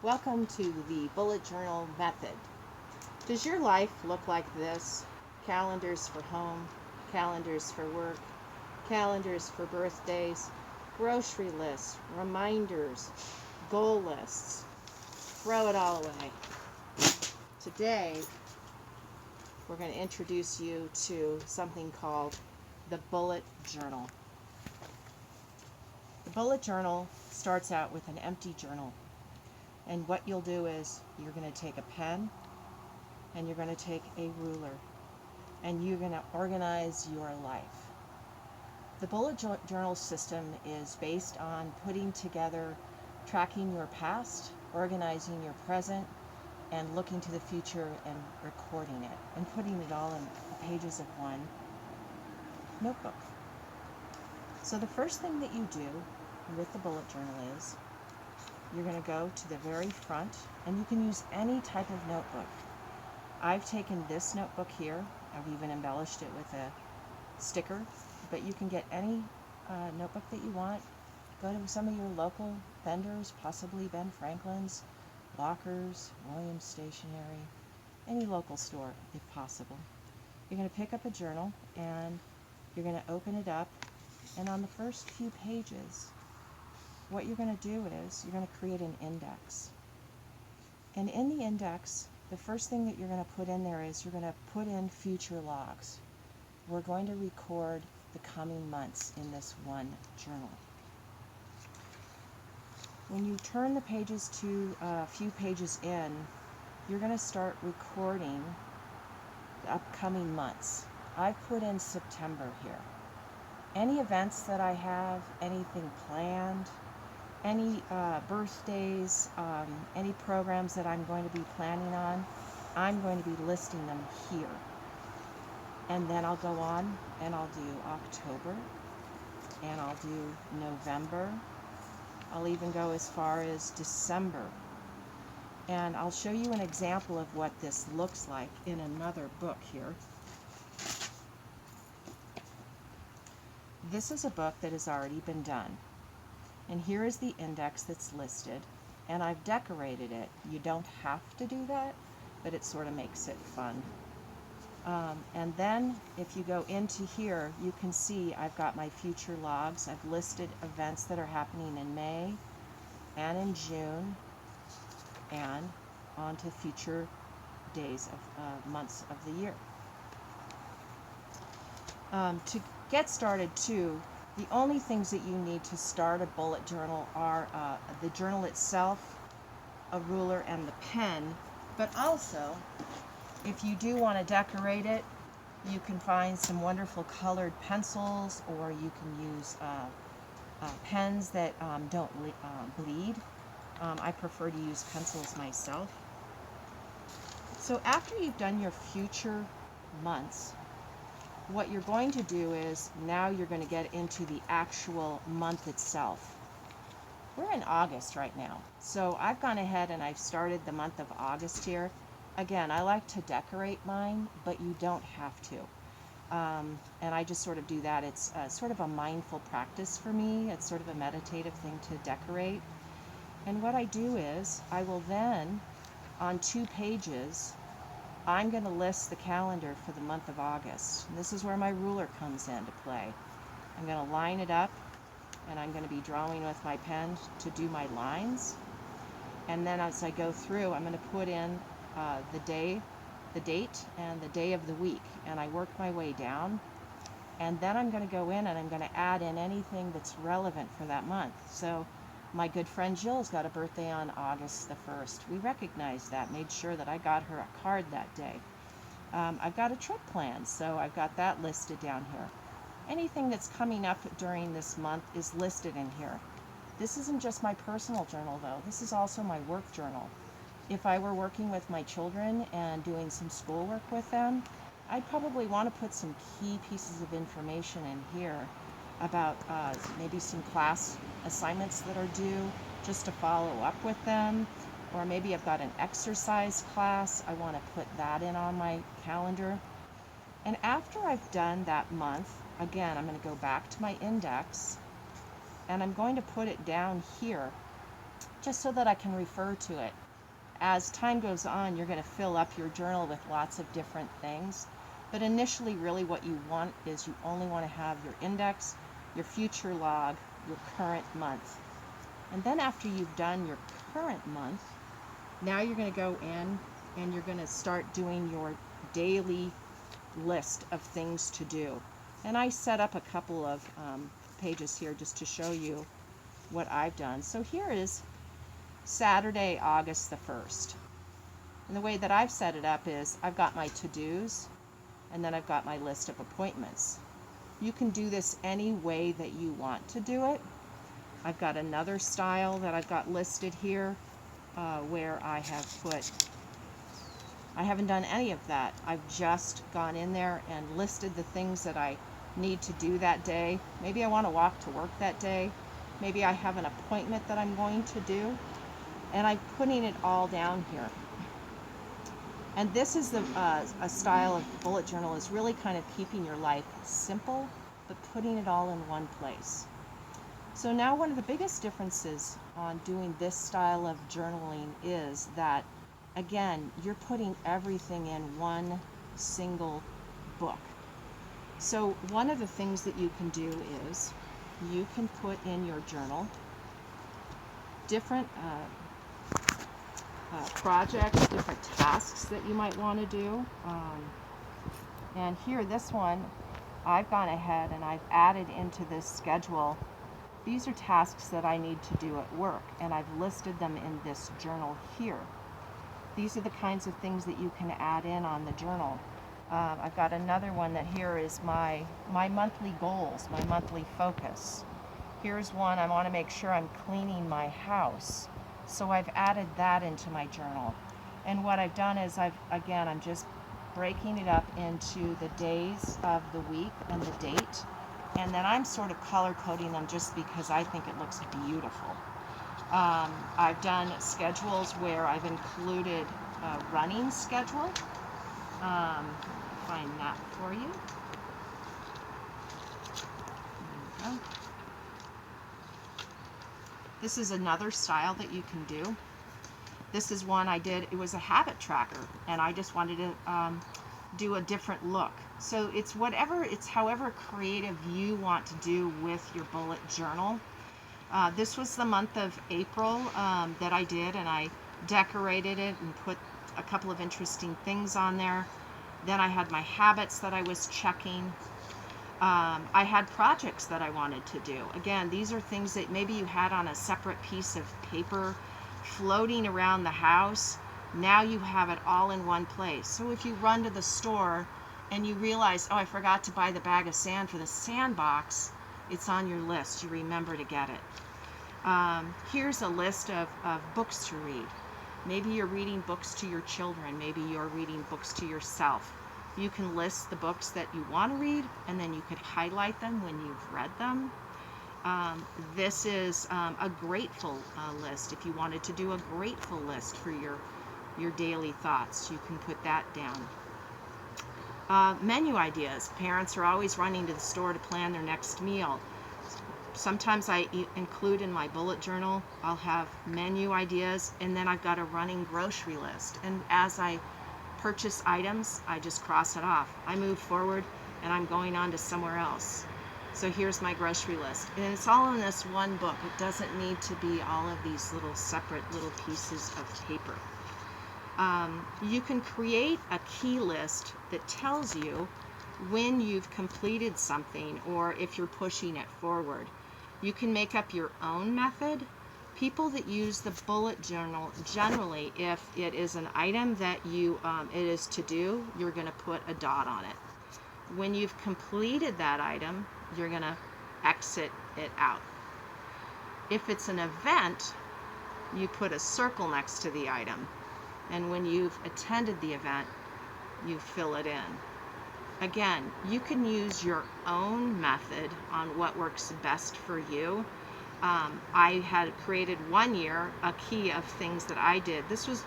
Welcome to the bullet journal method. Does your life look like this? Calendars for home, calendars for work, calendars for birthdays, grocery lists, reminders, goal lists. Throw it all away. Today, we're going to introduce you to something called the bullet journal. The bullet journal starts out with an empty journal. And what you'll do is you're going to take a pen and you're going to take a ruler and you're going to organize your life. The bullet journal system is based on putting together, tracking your past, organizing your present, and looking to the future and recording it and putting it all in the pages of one notebook. So the first thing that you do with the bullet journal is you're going to go to the very front, and you can use any type of notebook. I've taken this notebook here. I've even embellished it with a sticker, but you can get any notebook that you want. Go to some of your local vendors, possibly Ben Franklin's, Lockers, Williams Stationery, any local store if possible. You're going to pick up a journal and you're going to open it up, and on the first few pages, what you're going to do is you're going to create an index. And in the index, the first thing that you're going to put in there is you're going to put in future logs. We're going to record the coming months in this one journal. When you turn the pages to a few pages in, you're going to start recording the upcoming months. I've put in September here. Any events that I have, anything planned, any birthdays, any programs that I'm going to be planning on, I'm going to be listing them here. And then I'll go on and I'll do October, and I'll do November. I'll even go as far as December. And I'll show you an example of what this looks like in another book here. This is a book that has already been done. And here is the index that's listed, and I've decorated it. You don't have to do that, but it sort of makes it fun. And then if you go into here, you can see I've got my future logs. I've listed events that are happening in May and in June, and on to future days of months of the year. To get started too, the only things that you need to start a bullet journal are the journal itself, a ruler, and the pen. But also, if you do want to decorate it, you can find some wonderful colored pencils, or you can use pens that don't bleed. I prefer to use pencils myself. So after you've done your future months, what you're going to do is now you're going to get into the actual month itself. We're in August right now, so I've gone ahead and I've started the month of August here. Again, I like to decorate mine, but you don't have to. And I just sort of do that. It's sort of a mindful practice for me. It's sort of a meditative thing to decorate. And what I do is I will then, on 2 pages, I'm going to list the calendar for the month of August. And this is where my ruler comes into play. I'm going to line it up, and I'm going to be drawing with my pen to do my lines. And then as I go through, I'm going to put in the date, and the day of the week. And I work my way down. And then I'm going to go in and I'm going to add in anything that's relevant for that month. So my good friend Jill's got a birthday on August the 1st. We recognized that, made sure that I got her a card that day. I've got a trip planned, so I've got that listed down here. Anything that's coming up during this month is listed in here. This isn't just my personal journal, though. This is also my work journal. If I were working with my children and doing some schoolwork with them, I'd probably want to put some key pieces of information in here about maybe some class assignments that are due, just to follow up with them. Or maybe I've got an exercise class, I want to put that in on my calendar. And after I've done that month, again, I'm going to go back to my index, and I'm going to put it down here just so that I can refer to it. As time goes on, you're going to fill up your journal with lots of different things. But initially, really what you want is you only want to have your index, your future log, your current month. And then after you've done your current month, now you're going to go in and you're going to start doing your daily list of things to do. And I set up a couple of pages here just to show you what I've done. So here is Saturday, August the 1st. And the way that I've set it up is I've got my to-dos and then I've got my list of appointments. You can do this any way that you want to do it. I've got another style that I've got listed here where I haven't done any of that. I've just gone in there and listed the things that I need to do that day. Maybe I want to walk to work that day. Maybe I have an appointment that I'm going to do. And I'm putting it all down here. And this is a style of bullet journal, is really kind of keeping your life simple, but putting it all in one place. So now one of the biggest differences on doing this style of journaling is that, again, you're putting everything in one single book. So one of the things that you can do is you can put in your journal different projects, different tasks that you might want to do. And here, this one, I've gone ahead and I've added into this schedule. These are tasks that I need to do at work, and I've listed them in this journal here. These are the kinds of things that you can add in on the journal. I've got another one that here is my monthly goals, my monthly focus. Here's one, I want to make sure I'm cleaning my house. So I've added that into my journal. And what I've done is I'm just breaking it up into the days of the week and the date. And then I'm sort of color coding them just because I think it looks beautiful. I've done schedules where I've included a running schedule. Find that for you. There you go. This is another style that you can do. This is one I did, it was a habit tracker, and I just wanted to do a different look. So it's however creative you want to do with your bullet journal. This was the month of April that I did, and I decorated it and put a couple of interesting things on there. Then I had my habits that I was checking. I had projects that I wanted to do. Again, these are things that maybe you had on a separate piece of paper floating around the house. Now you have it all in one place. So if you run to the store and you realize, oh, I forgot to buy the bag of sand for the sandbox, it's on your list. You remember to get it. Here's a list of books to read. Maybe you're reading books to your children. Maybe you're reading books to yourself. You can list the books that you want to read, and then you could highlight them when you've read them. This is a grateful list. If you wanted to do a grateful list for your daily thoughts, you can put that down. Menu ideas. Parents are always running to the store to plan their next meal. Sometimes I include in my bullet journal, I'll have menu ideas, and then I've got a running grocery list. And as I purchase items, I just cross it off. I move forward and I'm going on to somewhere else. So here's my grocery list. And it's all in this one book. It doesn't need to be all of these little separate little pieces of paper. You can create a key list that tells you when you've completed something or if you're pushing it forward. You can make up your own method. People that use the bullet journal, generally, if it is an item that it is to do, you're going to put a dot on it. When you've completed that item, you're going to exit it out. If it's an event, you put a circle next to the item. And when you've attended the event, you fill it in. Again, you can use your own method on what works best for you. I had created one year a key of things that I did. This was,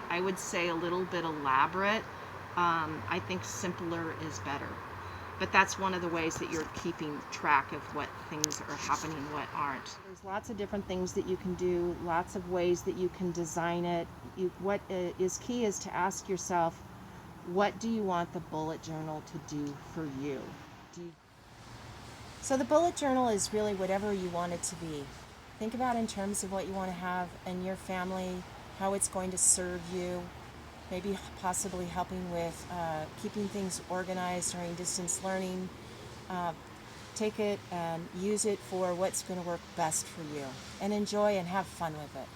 I would say, a little bit elaborate. I think simpler is better. but that's one of the ways that you're keeping track of what things are happening, what aren't. There's lots of different things that you can do, lots of ways that you can design it. What is key is to ask yourself, what do you want the bullet journal to do for you? So the bullet journal is really whatever you want it to be. Think about in terms of what you want to have in your family, how it's going to serve you, maybe possibly helping with keeping things organized during distance learning. Take it and use it for what's going to work best for you, and enjoy and have fun with it.